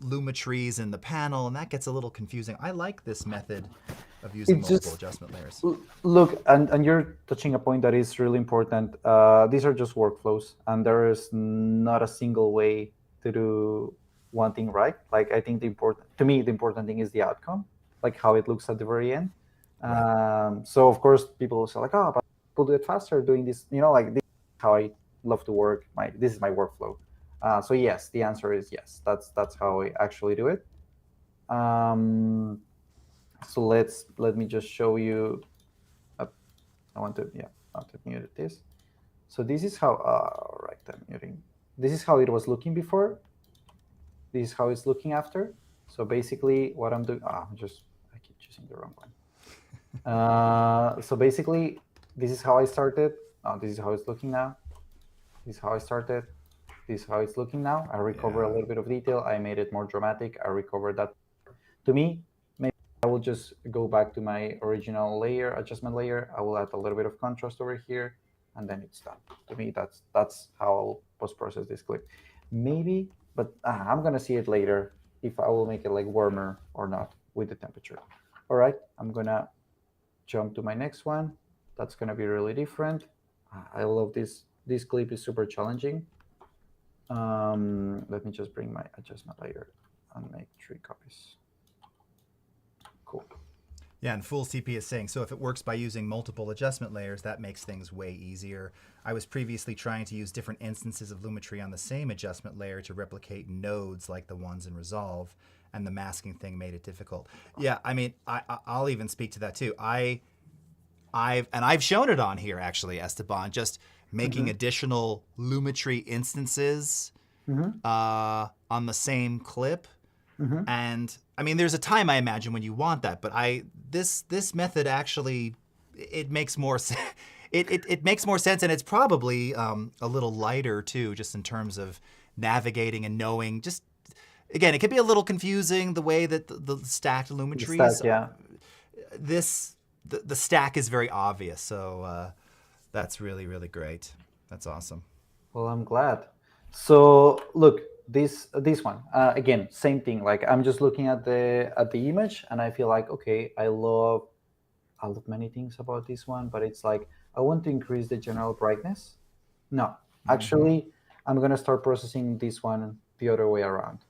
lumetries in the panel, and that gets a little confusing. I like this method of using It's multiple just adjustment layers. look, and you're touching a point that is really important. These are just workflows, and there is not a single way to do one thing right. Like I think the important thing is the outcome, like how it looks at the very end. Right. So of course people will say like, oh, but do it faster doing this. Like this is how I love to work. This is my workflow. So yes, the answer is yes. That's how I actually do it. Um, so let me just show you. Uh, I want to mute this. So this is how. Right, I'm muting. This is how it was looking before. This is how it's looking after. So basically, what I'm doing. I keep choosing the wrong one. So basically, this is how I started. This is how it's looking now. This is how I started. This is how it's looking now. I recover a little bit of detail. I made it more dramatic. I recovered that. To me, maybe I will just go back to my original layer, adjustment layer. I will add a little bit of contrast over here, and then it's done. To me, that's how I'll post-process this clip. Maybe, but I'm gonna see it later if I will make it like warmer or not with the temperature. All right, I'm gonna jump to my next one. That's gonna be really different. I love this. This clip is super challenging. Let me just bring my adjustment layer and make 3 copies. Cool. Yeah, and Full CP is saying, so if it works by using multiple adjustment layers, that makes things way easier. I was previously trying to use different instances of Lumetri on the same adjustment layer to replicate nodes like the ones in Resolve, and the masking thing made it difficult. Yeah, I mean, I'll even speak to that too. I've shown it on here actually, Esteban, just making additional Lumetri instances on the same clip. And I mean, there's a time I imagine when you want that, but this method actually it makes more it makes more sense, and it's probably a little lighter too, just in terms of navigating and knowing. Just again, it can be a little confusing the way that the stacked Lumetris. Yeah. The stack is very obvious, so that's really, really great. That's awesome. Well, I'm glad. So look, this one again, same thing. Like I'm just looking at the image, and I feel like okay, I love many things about this one, but it's like I want to increase the general brightness. No, actually, I'm gonna start processing this one the other way around.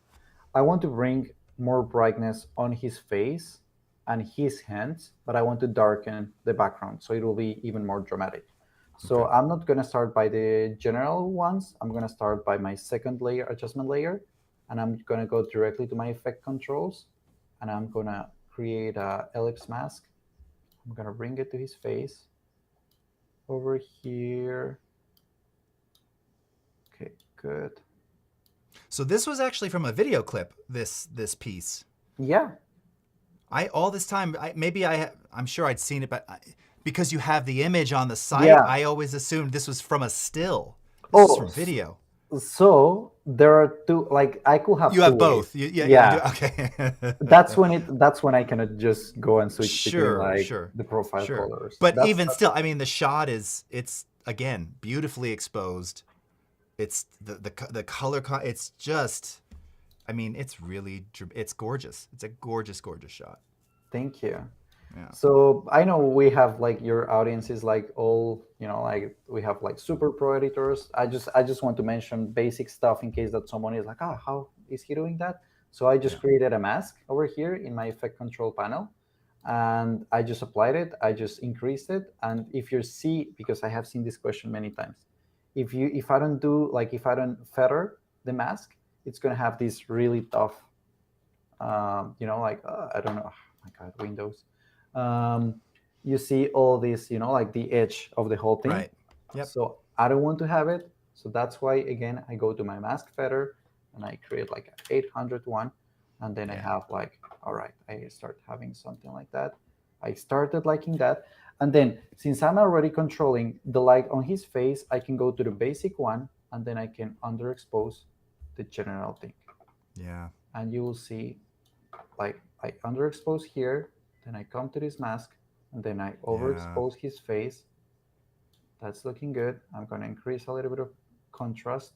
I want to bring more brightness on his face and his hands, but I want to darken the background so it will be even more dramatic. So I'm not going to start by the general ones. I'm going to start by my second layer, adjustment layer, and I'm going to go directly to my effect controls, and I'm going to create a ellipse mask. I'm going to bring it to his face over here. Okay, good. So this was actually from a video clip, this piece. Yeah. All this time, I'm sure I'd seen it, but because you have the image on the site, Yeah. I always assumed this was from a still. This is from video. So there are two. Like I could have. You have both. You do? Okay. That's when I cannot just go and switch between the profile colors. But even still, I mean, the shot it's again beautifully exposed. It's the color. It's just. I mean, it's gorgeous. It's a gorgeous, gorgeous shot. Thank you. Yeah. So I know we have like your audience is like all, like we have like super pro editors. I just want to mention basic stuff in case that someone is like, how is he doing that? So I just created a mask over here in my effect control panel, and I just applied it. I just increased it. And if you see, because I have seen this question many times, if I don't feather the mask, it's going to have this really tough, I don't know. Oh my God, Windows. You see all this, like the edge of the whole thing. Right. Yep. So I don't want to have it. So that's why, again, I go to my mask feather and I create like an 800 one. And then I have like, all right, I start having something like that. I started liking that. And then since I'm already controlling the light on his face, I can go to the basic one and then I can underexpose the general thing. Yeah. And you will see like I underexpose here, then I come to this mask, and then I overexpose his face. That's looking good. I'm going to increase a little bit of contrast.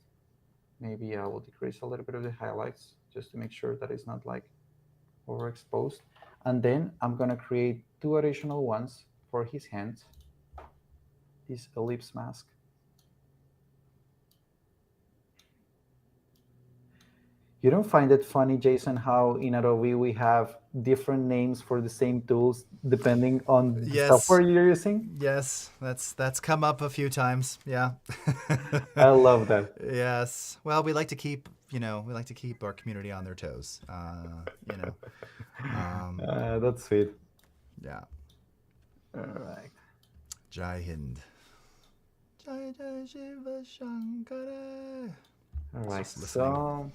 Maybe I will decrease a little bit of the highlights just to make sure that it's not like overexposed. And then I'm going to create 2 additional ones for his hands. This ellipse mask. You don't find it funny, Jason, how in Adobe we have different names for the same tools depending on the software Yes, you're using? yes, that's come up a few times. Yeah. I love that. Yes. Well, we like to keep, we like to keep our community on their toes. Um, That's sweet. yeah. All right. Jai Hind. Jai Jai Shiva Shankara. All It's right. just listening. So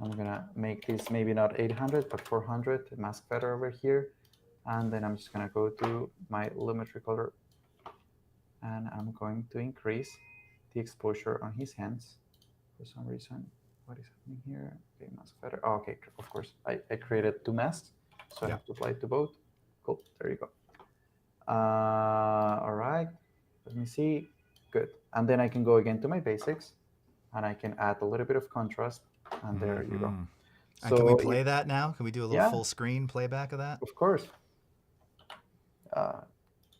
I'm gonna make this maybe not 800 but 400 mask feather over here, and then I'm just gonna go to my lumetri color, and I'm going to increase the exposure on his hands for some reason. What is happening here? Okay, mask feather. Oh, okay, of course. I created two masks, so I Yeah. have to apply to both. Cool. There you go. All right. Let me see. Good. And then I can go again to my basics, and I can add a little bit of contrast, and there you go. Hmm. And can we So play that now? Can we do a little yeah, full screen playback of that? of course. Uh,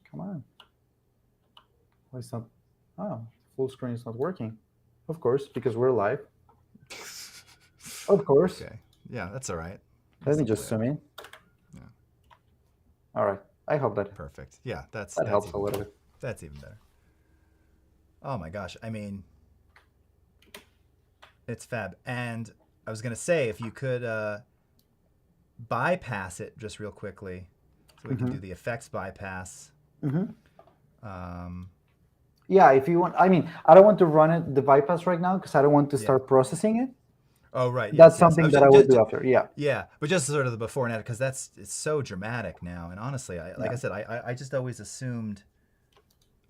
Come on. Why it's not? Oh, full screen is not working. Of course, because we're live. Of course. Okay. Yeah, that's all right. Let Just me play just it. zoom in. Yeah. All right. I hope that Perfect. Yeah, that that's helps a even little better. bit. That's even better. Oh my gosh. I mean, it's fab. And I was gonna say if you could bypass it just real quickly, so we can Mm-hmm. do the effects bypass. Mm-hmm. Um, Yeah, if you want, I mean, I don't want to run it the bypass right now because I don't want to yeah. start processing it. Oh right. That's Yes. Yes. I something was that I will do after. Yeah. yeah, but just sort of the before and after because it's so dramatic now. And honestly, like Yeah. I said, I just always assumed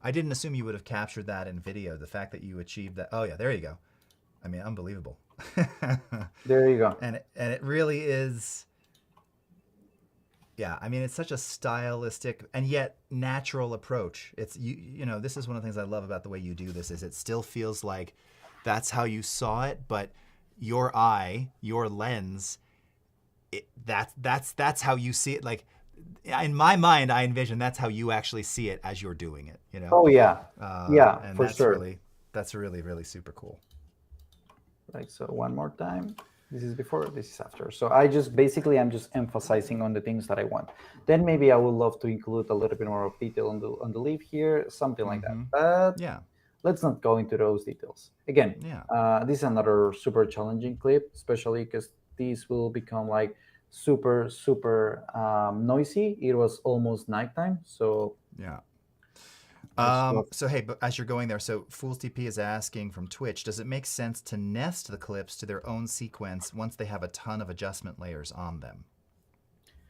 I didn't assume you would have captured that in video. The fact that you achieved that. Oh yeah, there you go. I mean, unbelievable. There you go. And it really is. Yeah, I mean, it's such a stylistic and yet natural approach. It's this is one of the things I love about the way you do this is it still feels like that's how you saw it, but your eye, your lens, that's how you see it. Like in my mind, I envision that's how you actually see it as you're doing it. Oh yeah. Yeah, And for sure. that's really really super cool. Right. So one more time. This is before, this is after. So I just basically I'm just emphasizing on the things that I want. Then maybe I would love to include a little bit more of detail on the leaf here, something like that. Mm-hmm. But Yeah, let's not go into those details. Again, yeah. this is another super challenging clip, especially because these will become like super, super noisy. It was almost nighttime. So Yeah. let's go. So hey, but as you're going there, so Fools TP is asking from Twitch, does it make sense to nest the clips to their own sequence once they have a ton of adjustment layers on them?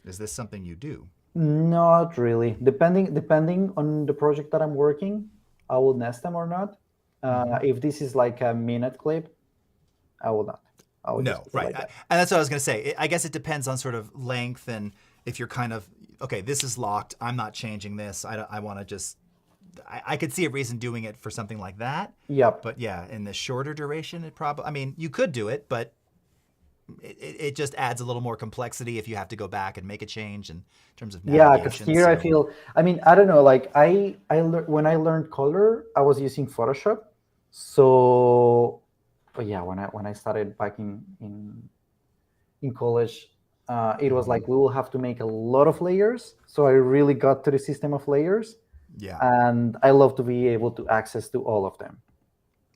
Is this something you do? Not really. Depending on the project that I'm working, I will nest them or not. Mm-hmm. If this is like a minute clip, I will not. I will just No, put it right. like that. And that's what I was going to say. I guess it depends on sort of length and if you're kind of, okay, this is locked. I'm not changing this. I want to just, I could see a reason doing it for something like that. Yep. But yeah, in the shorter duration, it probably, I mean, you could do it, but it just adds a little more complexity if you have to go back and make a change in terms of Yeah, because navigation. here I So, feel. I mean, I don't know. Like when I learned color, I was using Photoshop. So, but yeah, when I started back in college, it was like we will have to make a lot of layers. So I really got to the system of layers, yeah, and I love to be able to access to all of them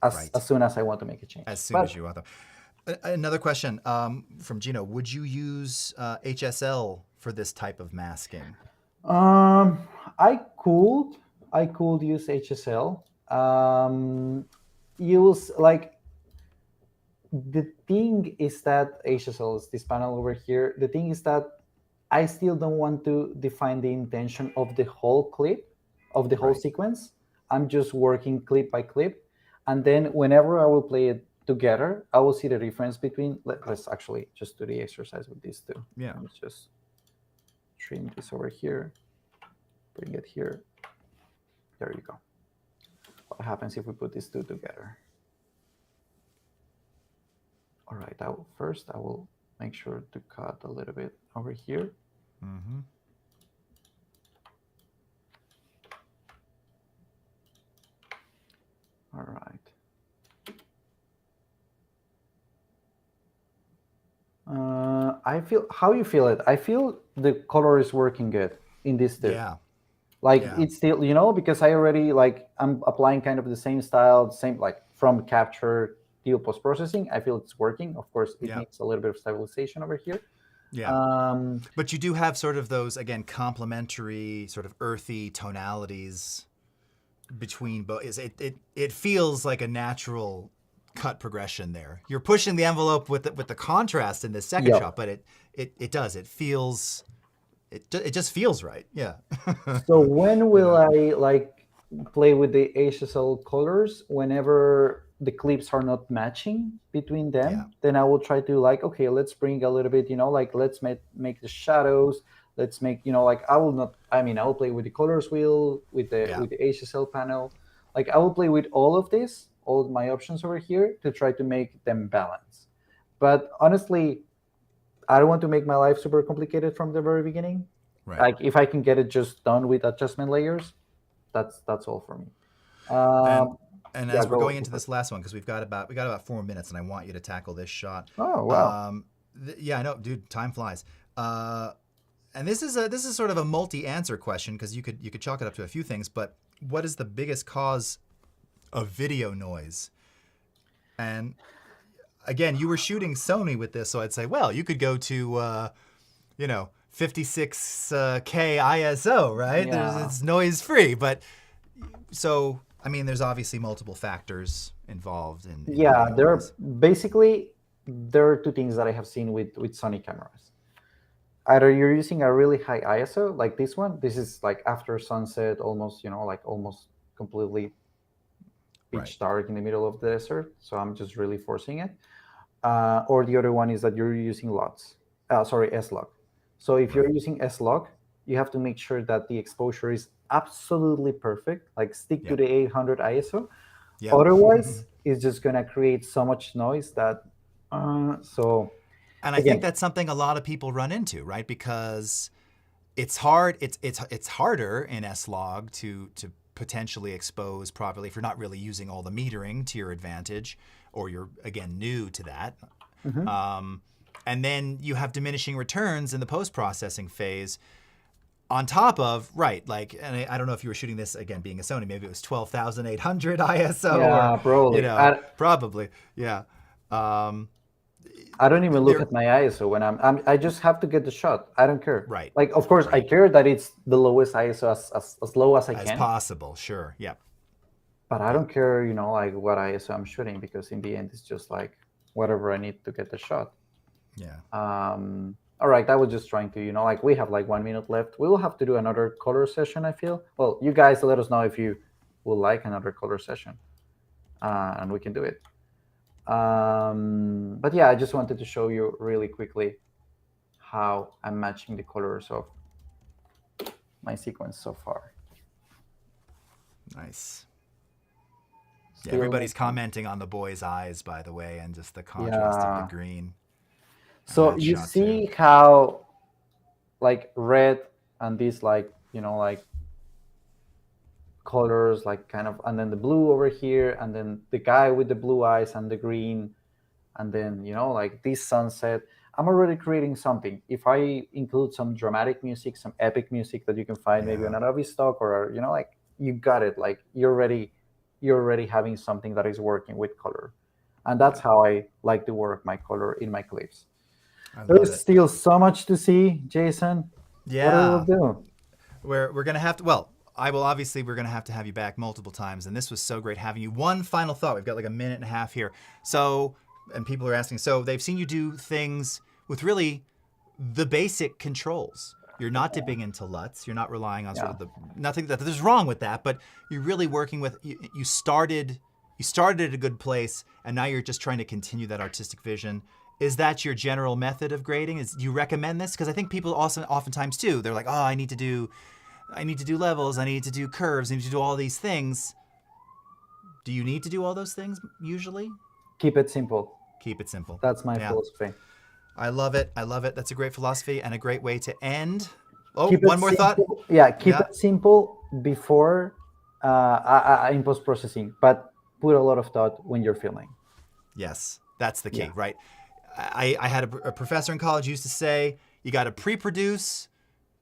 as right. soon as I want to make a change. As soon as But you want them. Another question from Gino: would you use HSL for this type of masking? um, I could I could use HSL. Use like the thing is that HSL is this panel over here. The thing is that I still don't want to define the intention of the whole clip, of the whole Right. sequence. I'm just working clip by clip. And then whenever I will play it together, I will see the difference between, let's actually just do the exercise with these two. Yeah. Let's just trim this over here, bring it here. There you go. What happens if we put these two together? All right, first I will make sure to cut a little bit over here. Mm-hmm. All right. I feel how you feel it. I feel the color is working good in this too. Yeah. Like Yeah. it's still, because I already like I'm applying kind of the same style, same like from capture to post processing. I feel it's working. Of course, it Yeah. needs a little bit of stabilization over here. Yeah. Um, But you do have sort of those, again, complementary, sort of earthy tonalities between both. It feels like a natural cut progression there. You're pushing the envelope with the contrast in this second yeah. shot, but it does. It feels it just feels right. Yeah. So when you will know. I like play with the HSL colors? Whenever the clips are not matching between Yeah. them, then I will try to like, okay, let's bring a little bit, like let's make the shadows. Let's make, like I will not. I mean, I will play with the colors wheel with the Yeah. with the HSL panel. Like I will play with all of this, all of my options over here to try to make them balance. But honestly, I don't want to make my life super complicated from the very beginning. Right. Like if I can get it just done with adjustment layers, that's all for me. And Um, and yeah, as we're going go into first. this last one, because we got about 4 minutes, and I want you to tackle this shot. Oh wow. Um, yeah, I know, dude. Time flies. Uh, and this is sort of a multi-answer question because you could chalk it up to a few things. But what is the biggest cause of video noise? And again, you were shooting Sony with this, so I'd say, well, you could go to 56K ISO, right? Yeah, It's noise free, but so I mean, there's obviously multiple factors involved in yeah. video There are noise. basically there are two things that I have seen with Sony cameras. Either you're using a really high ISO, like this one. This is like after sunset, almost like almost completely Right. pitch dark in the middle of the desert. So I'm just really forcing it. Or the other one is that you're using LUTs. Sorry, S-Log. So if you're Right. using S-Log, you have to make sure that the exposure is absolutely perfect. Like stick to Yep. the 800 ISO. Yep. Otherwise, it's just gonna create so much noise that. So And I think again, that's something a lot of people run into, right? Because it's hard. It's harder in S-Log to potentially expose properly if you're not really using all the metering to your advantage, or you're again new to that. mhm, And then you have diminishing returns in the post-processing phase on top of, right, like, and I don't know if you were shooting this, again, being a Sony, maybe it was 12,800 ISO or, yeah, bro. Like probably, yeah. Um, I don't even look there, at my ISO when I just have to get the shot. I don't care. right, Like, of course, I right, care that it's the lowest ISO as low as I as can. possible, sure, yep, But I yep, don't care, like what ISO I'm shooting because in the end, it's just like whatever I need to get the shot. yeah, All right, I was just trying to, like we have like 1 minute left. We will have to do another color session. I feel. Well, you guys let us know if you would like another color session, and we can do it. But yeah, I just wanted to show you really quickly how I'm matching the colors of my sequence so far. nice. Yeah, Still everybody's making. commenting on the boy's eyes, by the way, and just the contrast of the Yeah. green in So that you shot, too. see how like red and these like like colors like kind of, and then the blue over here, and then the guy with the blue eyes and the green, and then like this sunset. I'm already creating something. If I include some dramatic music, some epic music that you can find maybe on Yeah, Adobe stock, or like you got it, like you're already having something that is working with color. And that's yeah, how I like to work my color in my clips. I There love is it. still so much to see, Jason. What I will Yeah, do. we're gonna have to. Well, I will obviously. We're gonna have you back multiple times, and this was so great having you. One final thought. We've got like a minute and a half here. So, and people are asking. So they've seen you do things with really the basic controls. You're not dipping into LUTs. You're not relying on sort Yeah. of the nothing that there's wrong with that, but you're really working with. You started at a good place, and now you're just trying to continue that artistic vision. Is that your general method of grading? Do you recommend this? Because I think people also oftentimes too. They're like, oh, I need to do levels. I need to do curves. I need to do all these things. Do you need to do all those things usually? Keep it simple. Keep it simple. That's my Yeah, philosophy. I love it. I love it. That's a great philosophy and a great way to end. Oh, Keep it one more thought. simple. Yeah, keep Yeah. it simple before in post processing, but put a lot of thought when you're filming. Yes, that's the Yeah. key, right? I had a professor in college used to say, you got to pre-produce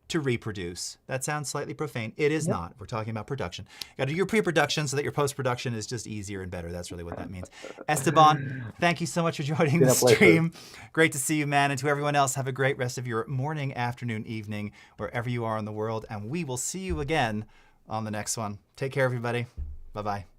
to reproduce. That sounds slightly profane. It is not. We're talking about production. You got to do your pre-production so that your post-production is just easier and better. That's really what that means. Esteban, thank you so much for joining the stream. Great to see you, man. And to everyone else, have a great rest of your morning, afternoon, evening, wherever you are in the world. And we will see you again on the next one. Take care, everybody. Bye-bye.